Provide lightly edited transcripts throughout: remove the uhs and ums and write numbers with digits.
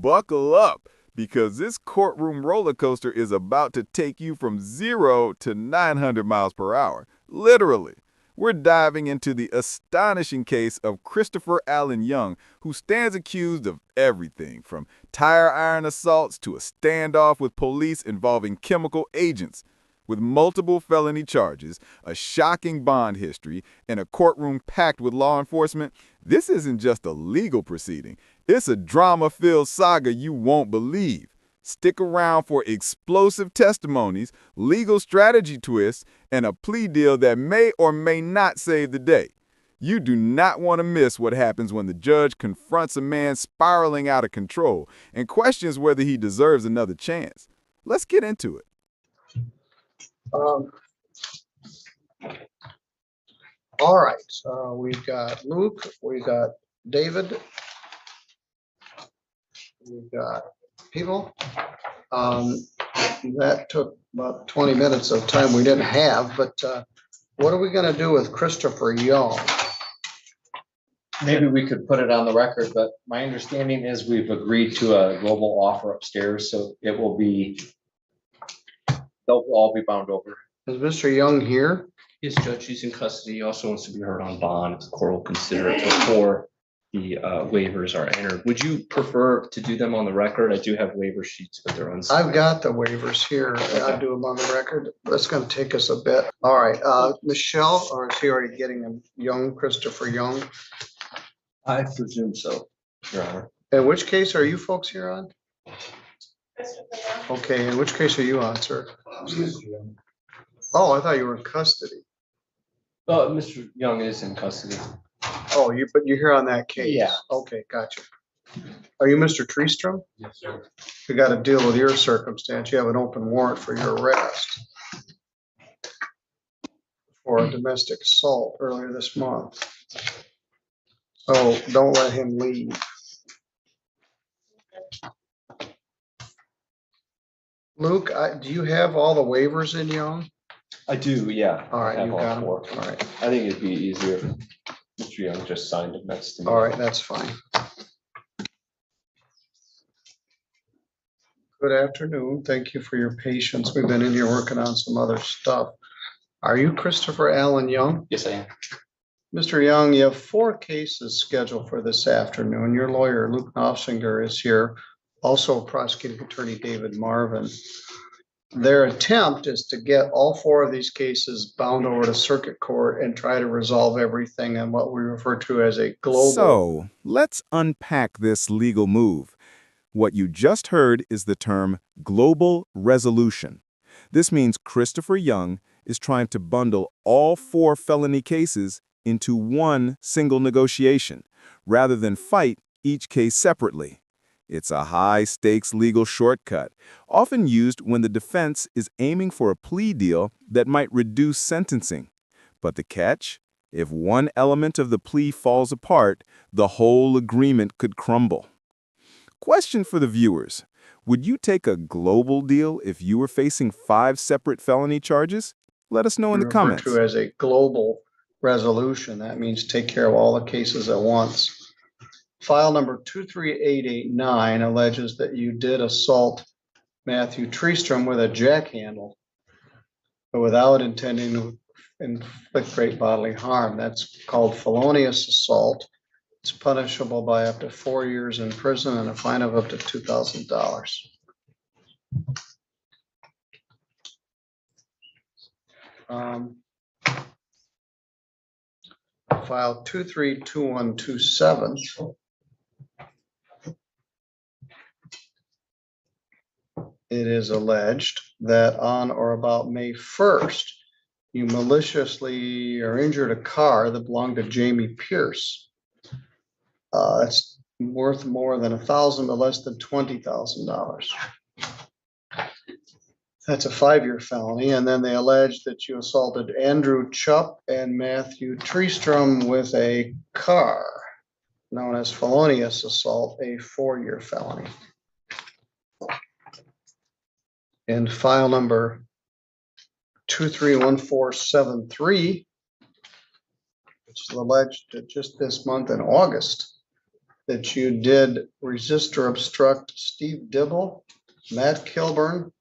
Buckle up, because this courtroom roller coaster is about to take you from 0 to 900 miles per hour. Literally. We're diving into the astonishing case of Christopher Allen Young, who stands accused of everything from tire iron assaults to a standoff with police involving chemical agents. With multiple felony charges, a shocking bond history, and a courtroom packed with law enforcement, this isn't just a legal proceeding. It's a drama-filled saga you won't believe. Stick around for explosive testimonies, legal strategy twists, and a plea deal that may or may not save the day. You do not want to miss what happens when the judge confronts a man spiraling out of control and questions whether he deserves another chance. Let's get into it. Um, all right, we've got Luke, we've got David, we've got people. That took about 20 minutes of time we didn't have, but what are we going to do with Christopher Young? Maybe we could put it on the record, but my understanding is we've agreed to a global offer upstairs, so it will be, they'll all be bound over. Is Mr. Young here? Yes, Judge, he's in custody. He also wants to be heard on bond. The court will consider it before the waivers are entered. Would you prefer to do them on the record? I do have waiver sheets, but they're unsigned. I've got the waivers here. I'll do them on the record. That's going to take us a bit. All right, Michelle, or is he already getting him? Young, Christopher Young? I presume so, Your Honor. In which case are you folks here on? Okay, in which case are you on, sir? Oh, I thought you were in custody. Mr. Young is in custody. Oh, but you're here on that case? Yeah. Okay, gotcha. Are you Mr. Treestrom? Yes, sir. We got to deal with your circumstance. You have an open warrant for your arrest for a domestic assault earlier this month. So don't let him leave. Luke, do you have all the waivers in Young? I do, yeah. All right, I you have got them. four. All right. I think it'd be easier if Mr. Young just signed it next to me. All right, that's fine. Good afternoon. Thank you for your patience. We've been in here working on some other stuff. Are you Christopher Allen Young? Yes, I am. Mr. Young, you have 4 cases scheduled for this afternoon. Your lawyer, Luke Knopfsinger, is here. Also, prosecuting attorney David Marvin. Their attempt is to get all 4 of these cases bound over to circuit court and try to resolve everything in what we refer to as a global. So, let's unpack this legal move. What you just heard is the term global resolution. This means Christopher Young is trying to bundle all 4 felony cases into one single negotiation, rather than fight each case separately. It's a high-stakes legal shortcut, often used when the defense is aiming for a plea deal that might reduce sentencing. But the catch? If one element of the plea falls apart, the whole agreement could crumble. Question for the viewers. Would you take a global deal if you were facing 5 separate felony charges? Let us know in the comments. Referred to as a global resolution. That means take care of all the cases at once. File number 23889 alleges that you did assault Matthew Treestrom with a jackhandle, but without intending to inflict great bodily harm. That's called felonious assault. It's punishable by up to 4 years in prison and a fine of up to $2,000. File 232127. It is alleged that on or about May 1st, you maliciously or injured a car that belonged to Jamie Pierce. That's worth more than $1,000 but less than $20,000. That's a 5-year felony. And then they allege that you assaulted Andrew Chupp and Matthew Treestrom with a car, known as felonious assault, a 4-year felony. And file number 231473, which is alleged that just this month in August, that you did resist or obstruct Steve Dibble, Matt Kilburn,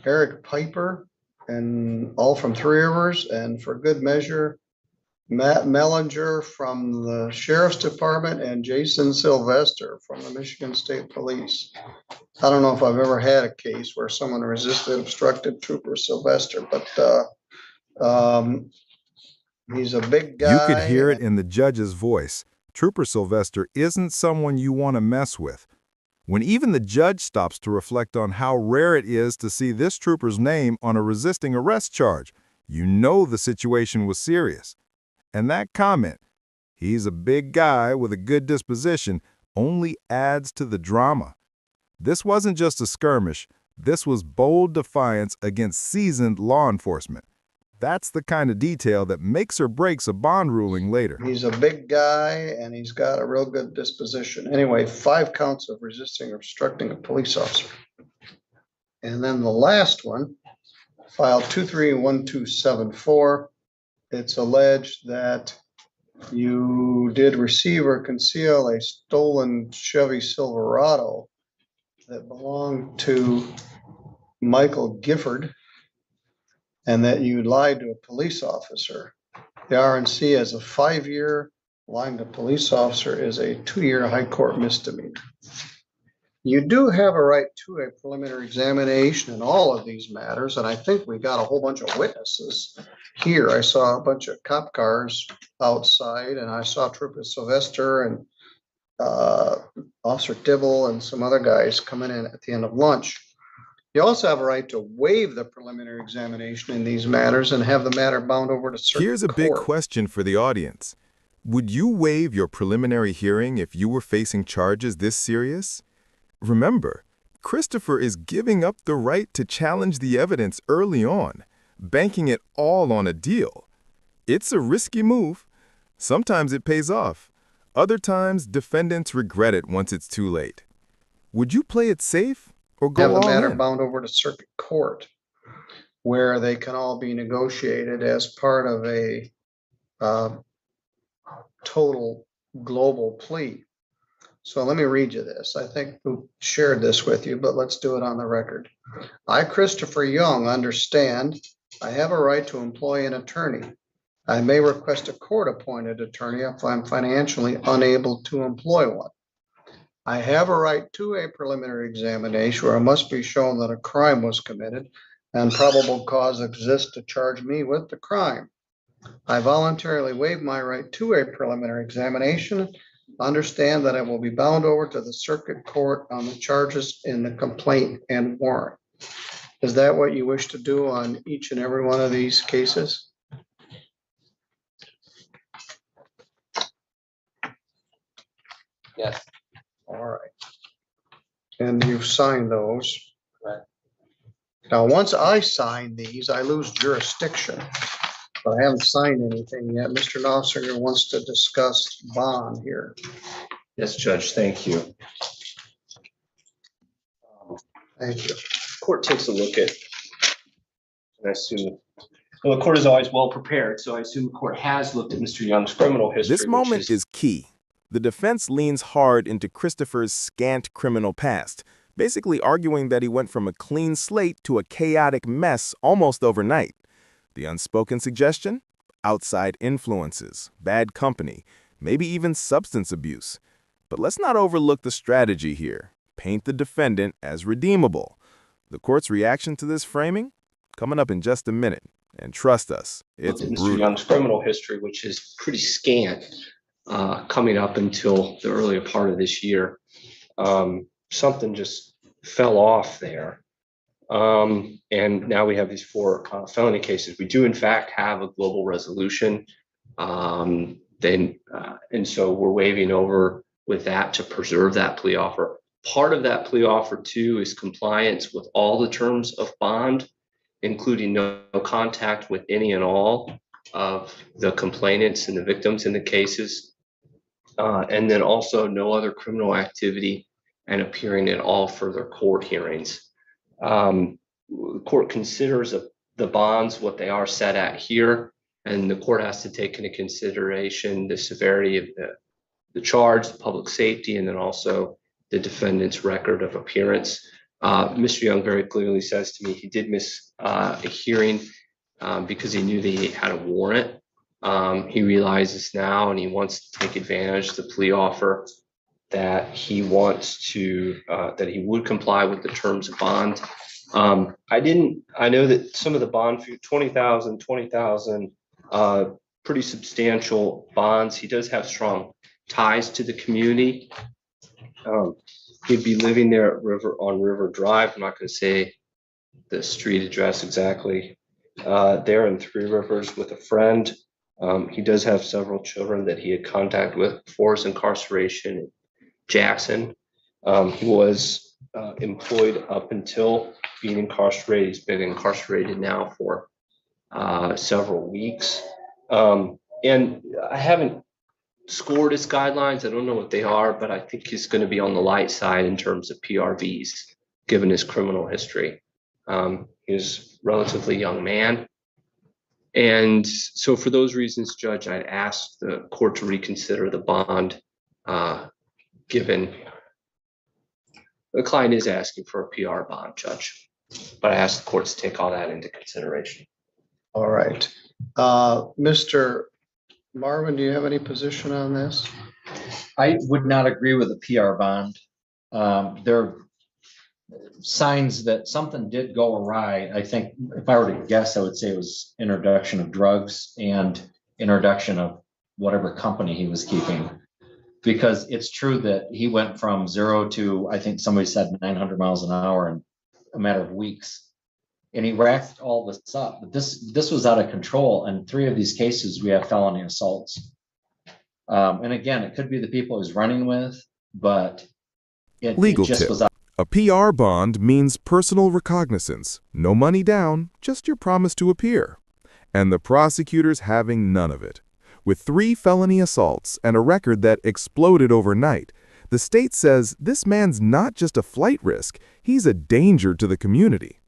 Eric Piper, and all from Three Rivers, and for good measure, Matt Mellinger from the Sheriff's Department and Jason Sylvester from the Michigan State Police. I don't know if I've ever had a case where someone resisted, obstructed Trooper Sylvester, but he's a big guy. You could hear it in the judge's voice. Trooper Sylvester isn't someone you want to mess with. When even the judge stops to reflect on how rare it is to see this trooper's name on a resisting arrest charge, you know the situation was serious. And that comment, "He's a big guy with a good disposition," only adds to the drama. This wasn't just a skirmish. This was bold defiance against seasoned law enforcement. That's the kind of detail that makes or breaks a bond ruling later. He's a big guy and he's got a real good disposition. Anyway, 5 counts of resisting or obstructing a police officer. And then the last one, file 231274. It's alleged that you did receive or conceal a stolen Chevy Silverado that belonged to Michael Gifford, and that you lied to a police officer. The RNC has a 5-year, lying to a police officer is a 2-year high court misdemeanor. You do have a right to a preliminary examination in all of these matters, and I think we got a whole bunch of witnesses here. I saw a bunch of cop cars outside, and I saw Trooper Sylvester and Officer Dibble and some other guys coming in at the end of lunch. You also have a right to waive the preliminary examination in these matters and have the matter bound over to circuit Here's a big court. question for the audience. Would you waive your preliminary hearing if you were facing charges this serious? Remember, Christopher is giving up the right to challenge the evidence early on, banking it all on a deal. It's a risky move. Sometimes it pays off. Other times, defendants regret it once it's too late. Would you play it safe or go Have the all matter in? bound over to circuit court, where they can all be negotiated as part of a total global plea. So let me read you this. I think we shared this with you, but let's do it on the record. I, Christopher Young, understand I have a right to employ an attorney. I may request a court-appointed attorney if I'm financially unable to employ one. I have a right to a preliminary examination where it must be shown that a crime was committed and probable cause exists to charge me with the crime. I voluntarily waive my right to a preliminary examination. Understand that I will be bound over to the circuit court on the charges in the complaint and warrant. Is that what you wish to do on each and every one of these cases? Yes. All right. And you've signed those. Right. Now, once I sign these, I lose jurisdiction, but I haven't signed anything yet. Mr. Nossinger wants to discuss bond here. Yes, Judge, thank you. Thank you. Court takes a look at, and I assume, well, the court is always well prepared, so I assume the court has looked at Mr. Young's criminal history. This moment is key. The defense leans hard into Christopher's scant criminal past, basically arguing that he went from a clean slate to a chaotic mess almost overnight. The unspoken suggestion? Outside influences, bad company, maybe even substance abuse. But let's not overlook the strategy here. Paint the defendant as redeemable. The court's reaction to this framing? Coming up in just a minute. And trust us, it's Mr. brutal. Young's criminal history, which is pretty scant, coming up until the earlier part of this year. Something just fell off there. And now we have these 4 felony cases. We do, in fact, have a global resolution. And so we're waiving over with that to preserve that plea offer. Part of that plea offer, too, is compliance with all the terms of bond, including no contact with any and all of the complainants and the victims in the cases. And then also no other criminal activity and appearing in all further court hearings. The court considers the bonds what they are set at here, and the court has to take into consideration the severity of the charge, the public safety, and then also the defendant's record of appearance. Mr. Young very clearly says to me he did miss a hearing because he knew that he had a warrant. He realizes now, and he wants to take advantage of the plea offer that he wants to, that he would comply with the terms of bond. I know that some of the bond fee, 20,000, pretty substantial bonds. He does have strong ties to the community. He'd be living there at River Drive. I'm not going to say the street address exactly. There in Three Rivers with a friend. He does have several children that he had contact with before his incarceration in Jackson. He was employed up until being incarcerated. He's been incarcerated now for several weeks. And I haven't scored his guidelines. I don't know what they are, but I think he's going to be on the light side in terms of PRVs, given his criminal history. He's a relatively young man. And so for those reasons, Judge, I'd ask the court to reconsider the bond, given the client is asking for a PR bond, Judge. But I ask the courts to take all that into consideration. All right. Mr. Marvin, do you have any position on this? I would not agree with the PR bond. There are signs that something did go awry. I think if I were to guess, I would say it was introduction of drugs and introduction of whatever company he was keeping. Because it's true that he went from 0 to, I think somebody said 900 miles an hour in a matter of weeks. And he racked all this up. But this was out of control. And 3 of these cases, we have felony assaults. And again, it could be the people he's running with, but it just tip. was out. A PR bond means personal recognizance. No money down, just your promise to appear. And the prosecutors having none of it. With 3 felony assaults and a record that exploded overnight, the state says this man's not just a flight risk, he's a danger to the community.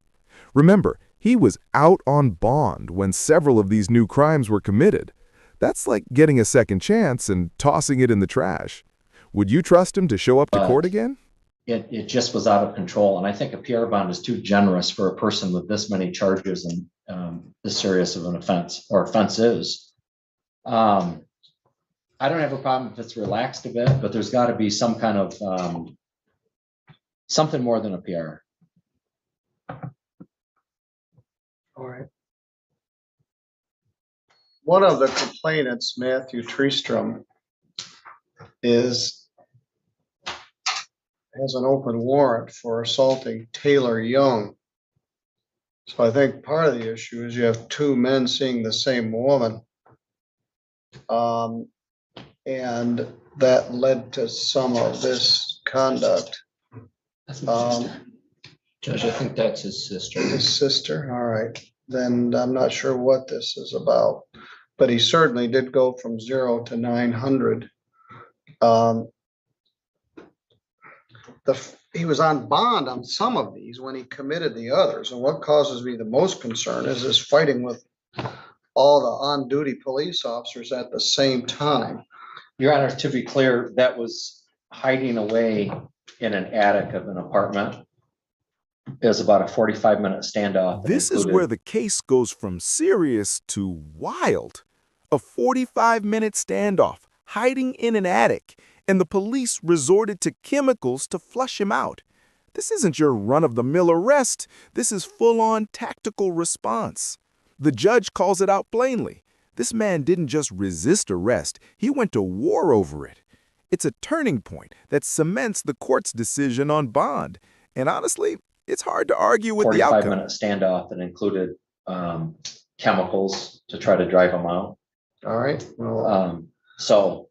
Remember, he was out on bond when several of these new crimes were committed. That's like getting a second chance and tossing it in the trash. Would you trust him to show up to court again? It just was out of control. And I think a PR bond is too generous for a person with this many charges and this serious of an offense or offenses. I don't have a problem if it's relaxed a bit, but there's got to be some kind of something more than a PR. All right. One of the complainants, Matthew Treestrom, has an open warrant for assaulting Taylor Young. So I think part of the issue is you have 2 men seeing the same woman. And that led to some of this conduct. Judge, I think that's his sister. His sister, all right. Then I'm not sure what this is about, but he certainly did go from 0 to 900. He was on bond on some of these when he committed the others. And what causes me the most concern is this fighting with all the on-duty police officers at the same time. Your Honor, to be clear, that was hiding away in an attic of an apartment. It was about a 45-minute standoff. This is where the case goes from serious to wild. A 45-minute standoff, hiding in an attic, and the police resorted to chemicals to flush him out. This isn't your run-of-the-mill arrest. This is full-on tactical response. The judge calls it out plainly. This man didn't just resist arrest, he went to war over it. It's a turning point that cements the court's decision on bond. And honestly, it's hard to argue with the outcome. 45-minute standoff that included chemicals to try to drive him out. All right. Well, so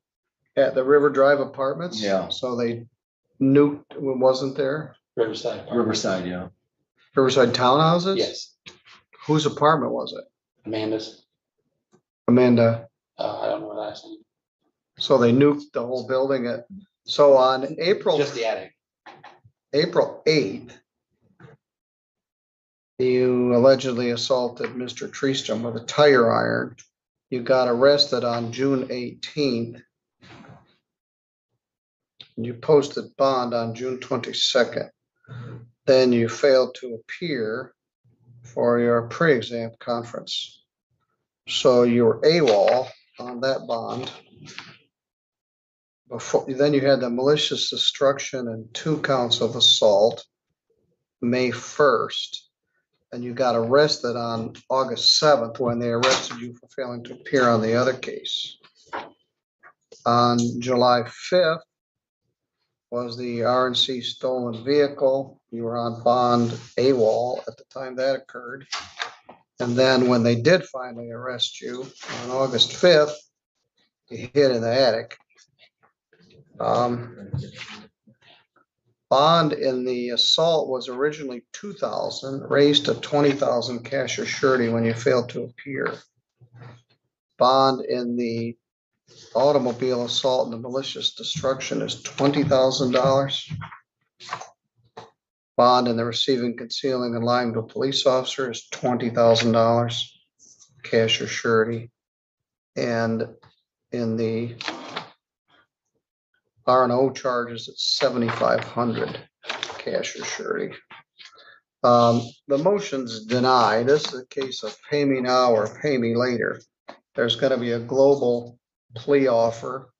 at the River Drive Apartments? Yeah. So they nuked, wasn't there? Riverside, yeah. Riverside townhouses? Yes. Whose apartment was it? Amanda's. Amanda. I don't know what I said. So they nuked the whole building so on April. Just the attic. April 8th, you allegedly assaulted Mr. Treestrom with a tire iron. You got arrested on June 18th. and you posted bond on June 22nd. Then you failed to appear for your pre-exam conference. So you were AWOL on that bond. Then you had the malicious destruction and 2 counts of assault, May 1st. And you got arrested on August 7th when they arrested you for failing to appear on the other case. On July 5th was the RNC stolen vehicle. You were on bond AWOL at the time that occurred. And then when they did finally arrest you on August 5th, you hid in the attic. Bond in the assault was originally $2,000, raised to $20,000 cash or surety when you failed to appear. Bond in the automobile assault and the malicious destruction is $20,000. Bond in the receiving, concealing, and lying to a police officer is $20,000 cash or surety. And in the R&O charges, it's $7,500 cash or surety. The motion's denied. This is a case of pay me now or pay me later. There's going to be a global plea offer.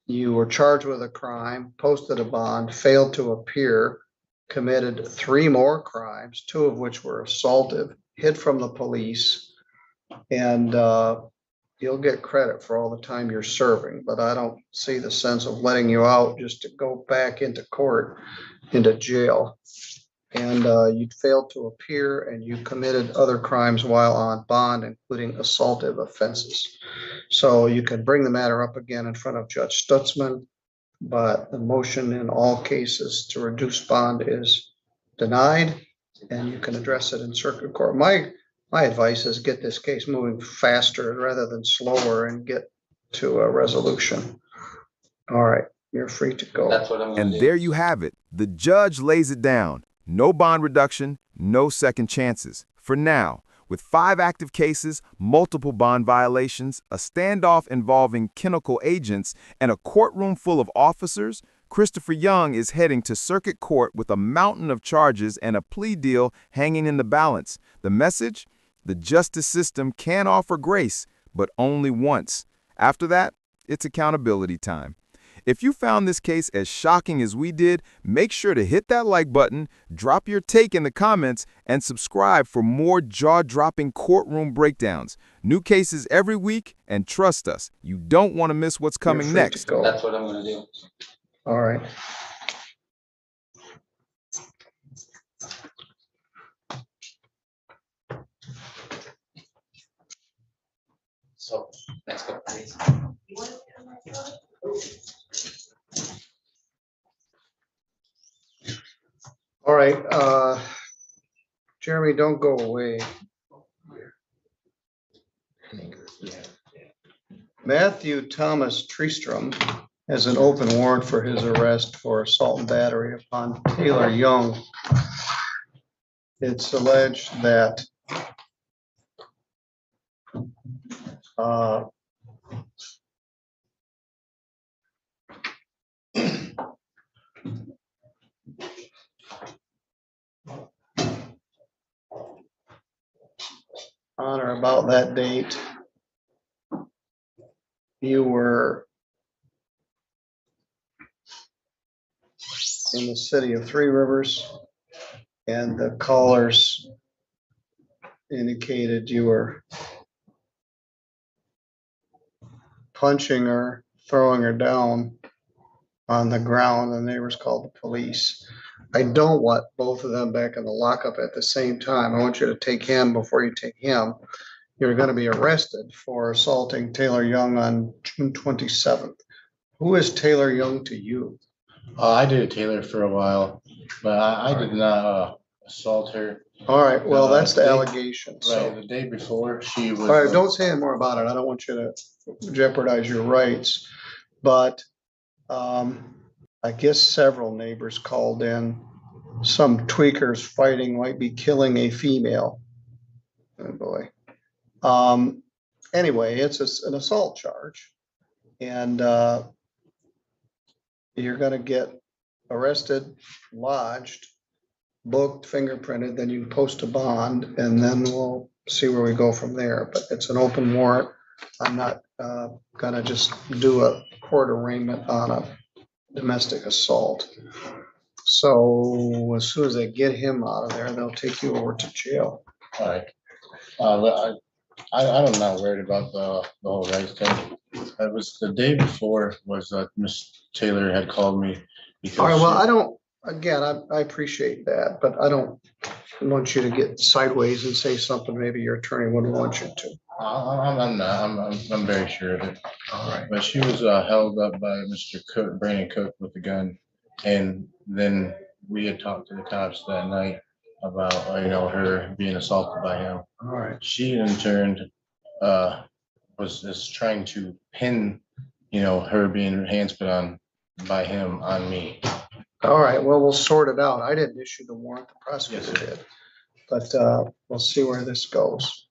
You were charged with a crime, posted a bond, failed to appear, committed 3 more crimes, 2 of which were assaultive, hid from the police, and you'll get credit for all the time you're serving, but I don't see the sense of letting you out just to go back into court, into jail. And you failed to appear and you committed other crimes while on bond, including assaultive offenses. So you can bring the matter up again in front of Judge Stutzman, but the motion in all cases to reduce bond is denied, and you can address it in circuit court. My advice is get this case moving faster rather than slower and get to a resolution. All right, you're free to go. That's what I'm gonna And do. there you have it. The judge lays it down. No bond reduction, no second chances. For now, with 5 active cases, multiple bond violations, a standoff involving chemical agents, and a courtroom full of officers, Christopher Young is heading to circuit court with a mountain of charges and a plea deal hanging in the balance. The message? The justice system can offer grace, but only once. After that, it's accountability time. If you found this case as shocking as we did, make sure to hit that like button, drop your take in the comments, and subscribe for more jaw-dropping courtroom breakdowns. New cases every week, and trust us, you don't want to miss what's coming You're free next. to go. That's what I'm gonna do. All right. So, let's go, please. All right, Jeremy, don't go away. Matthew Thomas Treestrom has an open warrant for his arrest for assault and battery upon Taylor Young. It's alleged that on or about that date, you were in the city of Three Rivers, and the callers indicated you were punching her, throwing her down on the ground. The neighbors called the police. I don't want both of them back in the lockup at the same time. I want you to take him before you take him. You're going to be arrested for assaulting Taylor Young on June 27th. Who is Taylor Young to you? I dated Taylor for a while, but I did not assault her. All right, well, that's the They- allegation. Right, So, the day before she was. all right, don't say any more about it. I don't want you to jeopardize your rights. But I guess several neighbors called in. Some tweakers fighting might be killing a female. Oh boy. Anyway, it's an assault charge. And you're gonna get arrested, lodged, booked, fingerprinted, then you can post a bond, and then we'll see where we go from there. But it's an open warrant. I'm not gonna just do a court arraignment on a domestic assault. So as soon as they get him out of there, they'll take you over to jail. All right. I'm not worried about the whole rights thing. It was the day before was Miss Taylor had called me. All right, well, she- I don't, again, I appreciate that, but I don't want you to get sideways and say something maybe your attorney wouldn't want you to. I'm not, I'm very sure of it. All right. But she was held up by Mr. Cook, Brandon Cook, with a gun. And then we had talked to the cops that night about, her being assaulted by him. All right. She in turn was trying to pin, her being hands put on by him on me. All right, well, we'll sort it out. I didn't issue the warrant, the prosecutor Yes, sir. did. But we'll see where this goes.